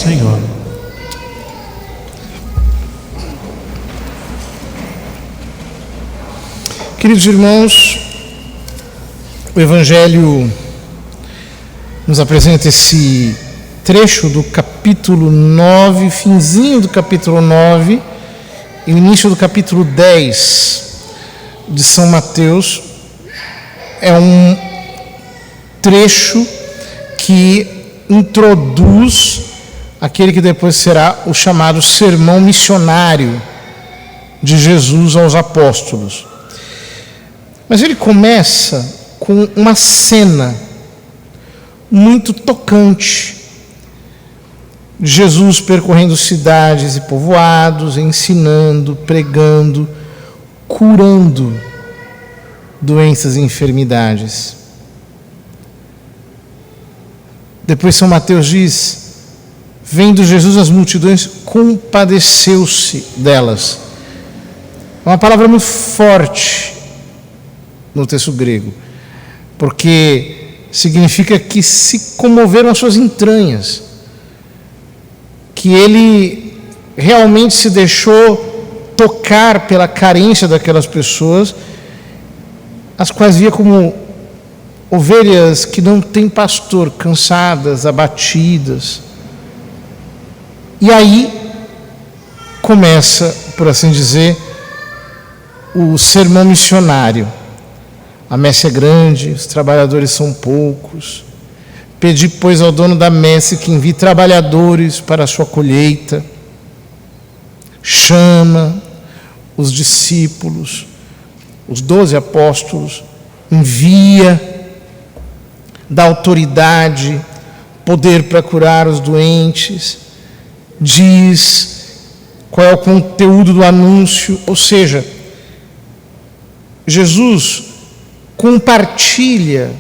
Senhor. Queridos irmãos, o Evangelho nos apresenta esse trecho do capítulo 9, finzinho do capítulo 9 e o início do capítulo 10 de São Mateus. É um trecho que introduz aquele que depois será o chamado sermão missionário de Jesus aos apóstolos. Mas ele começa com uma cena muito tocante. Jesus percorrendo cidades e povoados, ensinando, pregando, curando doenças e enfermidades. Depois São Mateus diz: vendo Jesus as multidões, compadeceu-se delas. É uma palavra muito forte no texto grego, porque significa que se comoveram as suas entranhas, que ele realmente se deixou tocar pela carência daquelas pessoas, as quais via como ovelhas que não têm pastor, cansadas, abatidas. E aí começa, por assim dizer, o sermão missionário. A messe é grande, os trabalhadores são poucos. Pedi, pois, ao dono da messe que envie trabalhadores para a sua colheita. Chama os discípulos, os 12 apóstolos, envia, dá autoridade, poder para curar os doentes, diz qual é o conteúdo do anúncio, ou seja, Jesus compartilha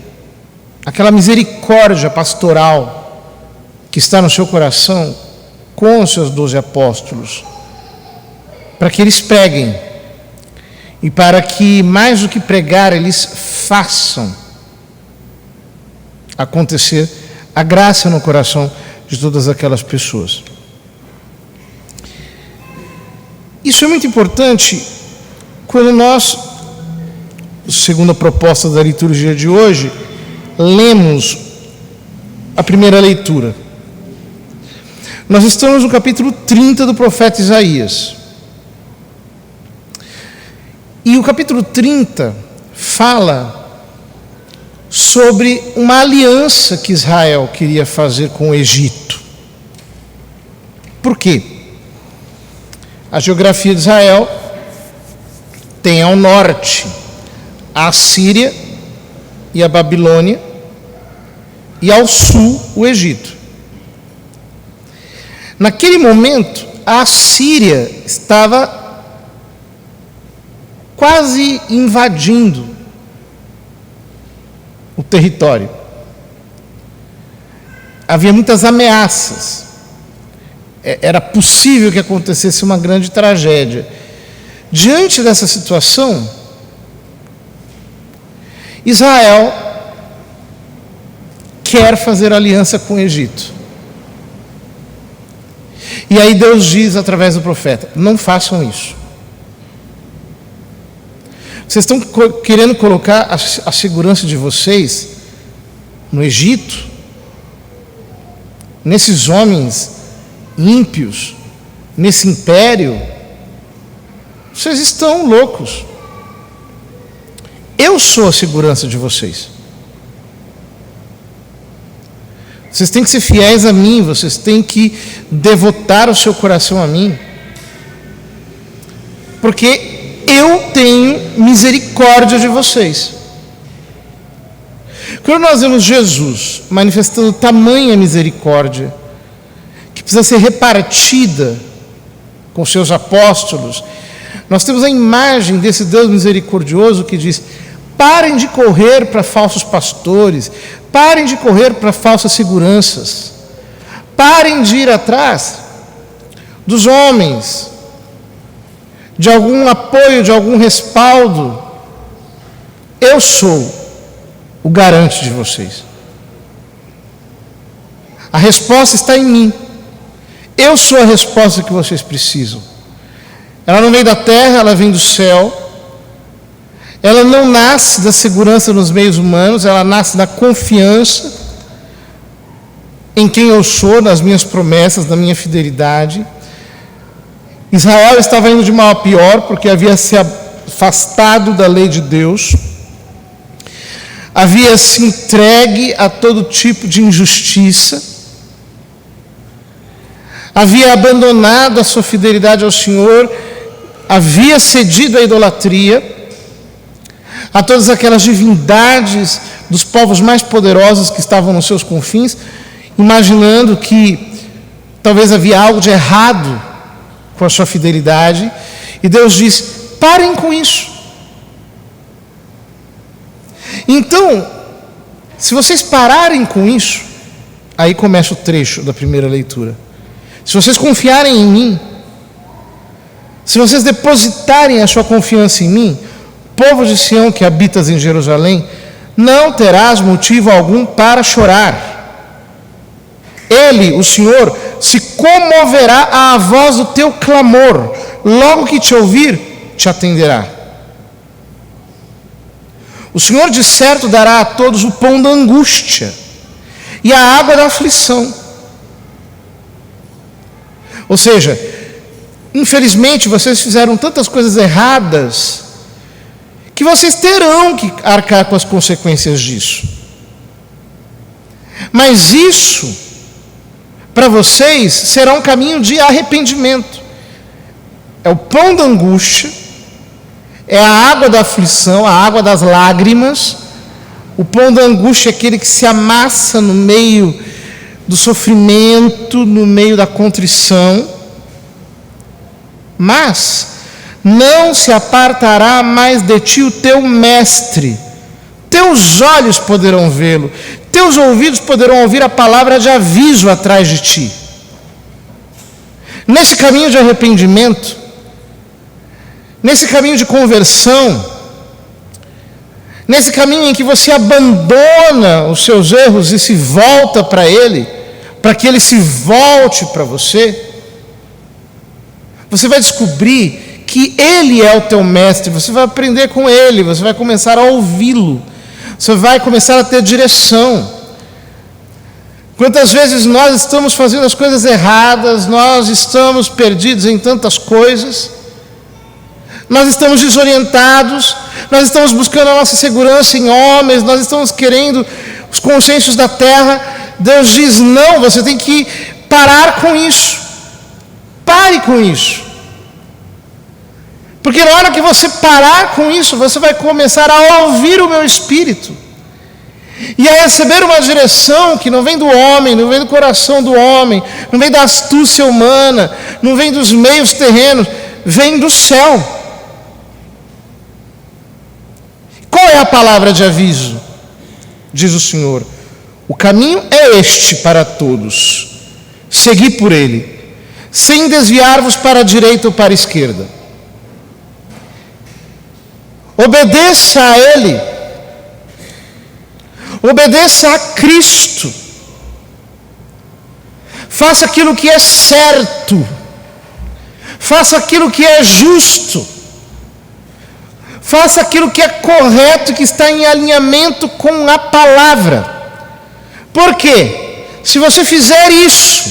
aquela misericórdia pastoral que está no seu coração com os seus 12 apóstolos, para que eles preguem e para que, mais do que pregar, eles façam acontecer a graça no coração de todas aquelas pessoas. Isso é muito importante quando nós, segundo a proposta da liturgia de hoje, lemos a primeira leitura. Nós estamos no capítulo 30 do profeta Isaías. E o capítulo 30 fala sobre uma aliança que Israel queria fazer com o Egito. Por quê? A geografia de Israel tem ao norte a Assíria e a Babilônia, e ao sul o Egito. Naquele momento, a Assíria estava quase invadindo o território. Havia muitas ameaças. Era possível que acontecesse uma grande tragédia. Diante dessa situação, Israel quer fazer aliança com o Egito. E aí Deus diz através do profeta: não façam isso. Vocês estão querendo colocar a segurança de vocês no Egito, nesses homens ímpios, nesse império? Vocês estão loucos. Eu sou a segurança de vocês. Vocês têm que ser fiéis a mim, vocês têm que devotar o seu coração a mim, porque eu tenho misericórdia de vocês. Quando nós vemos Jesus manifestando tamanha misericórdia, que precisa ser repartida com seus apóstolos, nós temos a imagem desse Deus misericordioso que diz: parem de correr para falsos pastores, parem de correr para falsas seguranças, parem de ir atrás dos homens, de algum apoio, de algum respaldo. Eu sou o garante de vocês. A resposta está em mim. eu sou a resposta que vocês precisam. Ela não vem da terra, ela vem do céu. Ela não nasce da segurança nos meios humanos, ela nasce da confiança em quem eu sou, nas minhas promessas, na minha fidelidade. Israel estava indo de mal a pior, porque havia se afastado da lei de Deus, havia se entregue a todo tipo de injustiça, havia abandonado a sua fidelidade ao Senhor, havia cedido à idolatria, a todas aquelas divindades dos povos mais poderosos que estavam nos seus confins, imaginando que talvez havia algo de errado com a sua fidelidade. E Deus diz: parem com isso. Então, se vocês pararem com isso, aí começa o trecho da primeira leitura. Se vocês confiarem em mim, se vocês depositarem a sua confiança em mim, povo de Sião que habitas em Jerusalém, não terás motivo algum para chorar. Ele, o Senhor, se comoverá à voz do teu clamor, logo que te ouvir, te atenderá. O Senhor de certo dará a todos o pão da angústia e a água da aflição. Ou seja, infelizmente vocês fizeram tantas coisas erradas que vocês terão que arcar com as consequências disso. Mas isso, para vocês, será um caminho de arrependimento. É o pão da angústia, é a água da aflição, a água das lágrimas. O pão da angústia é aquele que se amassa no meio do sofrimento, no meio da contrição. Mas não se apartará mais de ti o teu mestre. Teus olhos poderão vê-lo, teus ouvidos poderão ouvir a palavra de aviso atrás de ti. Nesse caminho de arrependimento, nesse caminho de conversão, nesse caminho em que você abandona os seus erros e se volta para Ele, para que Ele se volte para você, você vai descobrir que Ele é o teu mestre, você vai aprender com Ele, você vai começar a ouvi-lo, você vai começar a ter direção. Quantas vezes nós estamos fazendo as coisas erradas, nós estamos perdidos em tantas coisas, nós estamos desorientados, nós estamos buscando a nossa segurança em homens, nós estamos querendo os consensos da terra. Deus diz: não, você tem que parar com isso, pare com isso. Porque na hora que você parar com isso, você vai começar a ouvir o meu Espírito e a receber uma direção que não vem do homem, não vem do coração do homem, não vem da astúcia humana, não vem dos meios terrenos, vem do céu. Qual é a palavra de aviso? Diz o Senhor: o caminho é este para todos, segui por ele, sem desviar-vos para a direita ou para a esquerda. Obedeça a Ele, obedeça a Cristo, faça aquilo que é certo, faça aquilo que é justo, faça aquilo que é correto, que está em alinhamento com a palavra. Por quê? Se você fizer isso,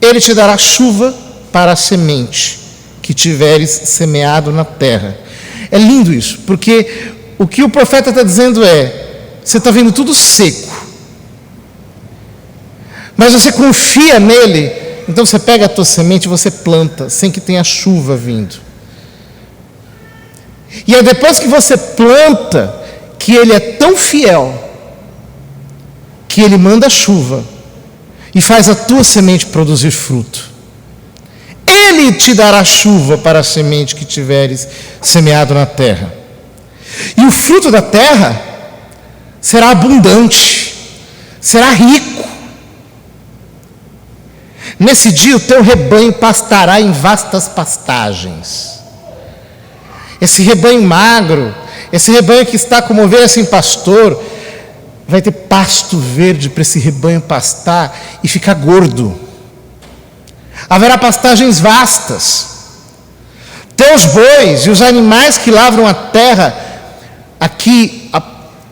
Ele te dará chuva para a semente que tiveres semeado na terra. É lindo isso, porque o que o profeta está dizendo é: você está vendo tudo seco, mas você confia nele, então você pega a tua semente e você planta, sem que tenha chuva vindo. E é depois que você planta, que ele é tão fiel, que ele manda chuva e faz a tua semente produzir fruto. Ele te dará chuva para a semente que tiveres semeado na terra. E o fruto da terra será abundante, será rico. Nesse dia o teu rebanho pastará em vastas pastagens. Esse rebanho magro, esse rebanho que está como ovelha sem pastor, vai ter pasto verde para esse rebanho pastar e ficar gordo. Haverá pastagens vastas. Teus bois e os animais que lavram a terra, aqui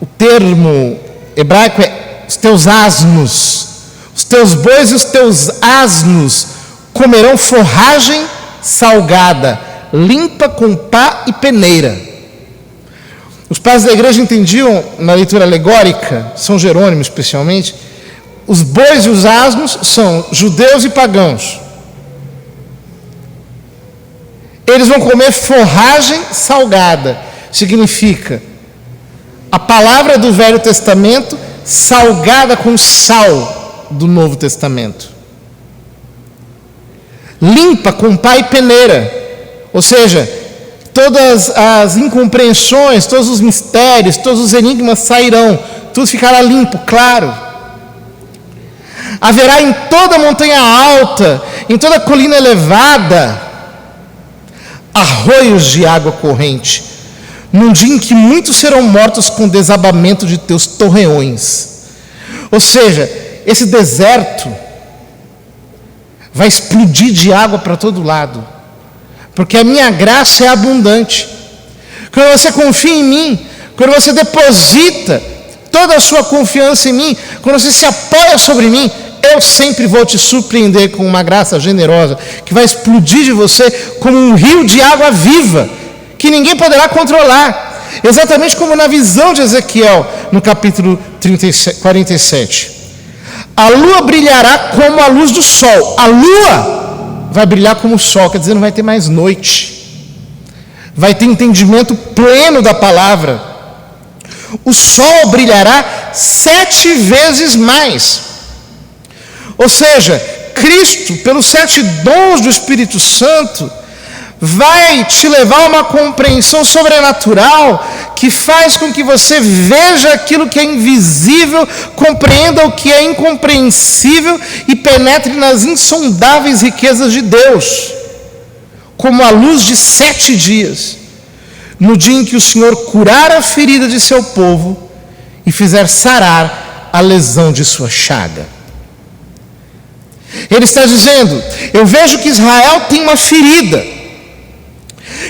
o termo hebraico é os teus asnos. Os teus bois e os teus asnos comerão forragem salgada, limpa com pá e peneira. Os pais da igreja entendiam, na leitura alegórica, São Jerônimo especialmente, os bois e os asnos são judeus e pagãos. Eles vão comer forragem salgada, significa a palavra do Velho Testamento salgada com sal do Novo Testamento. Limpa com pá e peneira, ou seja, todas as incompreensões, todos os mistérios, todos os enigmas sairão, tudo ficará limpo, claro. Haverá em toda montanha alta, em toda colina elevada, arroios de água corrente, num dia em que muitos serão mortos com o desabamento de teus torreões. Ou seja, esse deserto vai explodir de água para todo lado, porque a minha graça é abundante. Quando você confia em mim, quando você deposita toda a sua confiança em mim, quando você se apoia sobre mim, eu sempre vou te surpreender com uma graça generosa, que vai explodir de você como um rio de água viva, que ninguém poderá controlar. Exatamente como na visão de Ezequiel, no capítulo 47. A lua brilhará como a luz do sol. A lua vai brilhar como o sol, quer dizer, não vai ter mais noite. Vai ter entendimento pleno da palavra. O sol brilhará 7 vezes mais. Ou seja, Cristo, pelos 7 dons do Espírito Santo, vai te levar a uma compreensão sobrenatural que faz com que você veja aquilo que é invisível, compreenda o que é incompreensível e penetre nas insondáveis riquezas de Deus, como a luz de 7 dias, no dia em que o Senhor curar a ferida de seu povo e fizer sarar a lesão de sua chaga. Ele está dizendo: eu vejo que Israel tem uma ferida,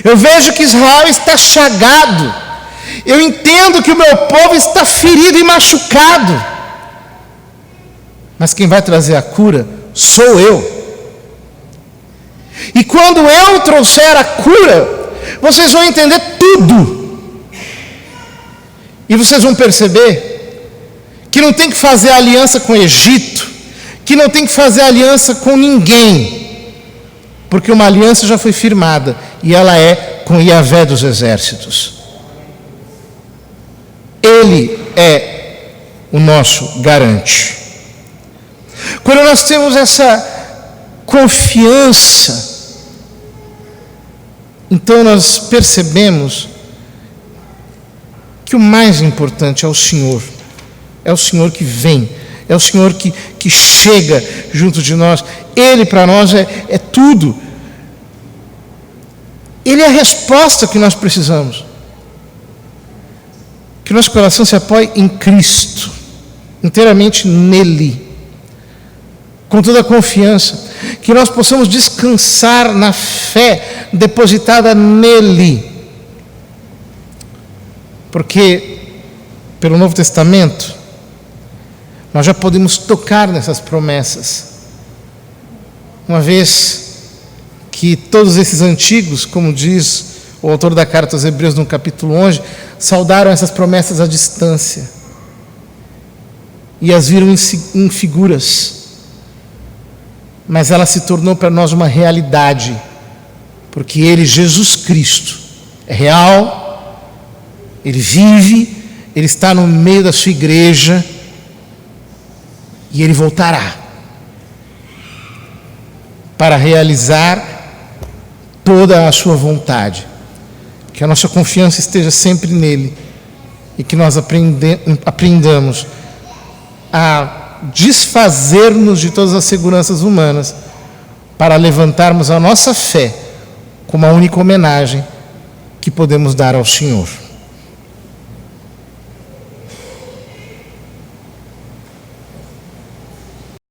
eu vejo que Israel está chagado, eu entendo que o meu povo está ferido e machucado, mas quem vai trazer a cura sou eu. E quando eu trouxer a cura, vocês vão entender tudo, e vocês vão perceber que não tem que fazer aliança com o Egito, que não tem que fazer aliança com ninguém, porque uma aliança já foi firmada, e ela é com Yahvé dos exércitos. Ele é o nosso garante. Quando nós temos essa confiança, então nós percebemos que o mais importante é o Senhor que vem, é o Senhor que chega junto de nós. Ele para nós é tudo. Ele é a resposta que nós precisamos. Que nosso coração se apoie em Cristo, inteiramente nele, com toda a confiança. Que nós possamos descansar na fé depositada nele. Porque, pelo Novo Testamento, nós já podemos tocar nessas promessas, uma vez que todos esses antigos, como diz o autor da carta aos Hebreus no capítulo 11, saudaram essas promessas à distância e as viram em figuras, mas ela se tornou para nós uma realidade, porque ele, Jesus Cristo, é real, ele vive, ele está no meio da sua igreja, e ele voltará para realizar toda a sua vontade. Que a nossa confiança esteja sempre nele e que nós aprendamos a desfazer-nos de todas as seguranças humanas para levantarmos a nossa fé como a única homenagem que podemos dar ao Senhor.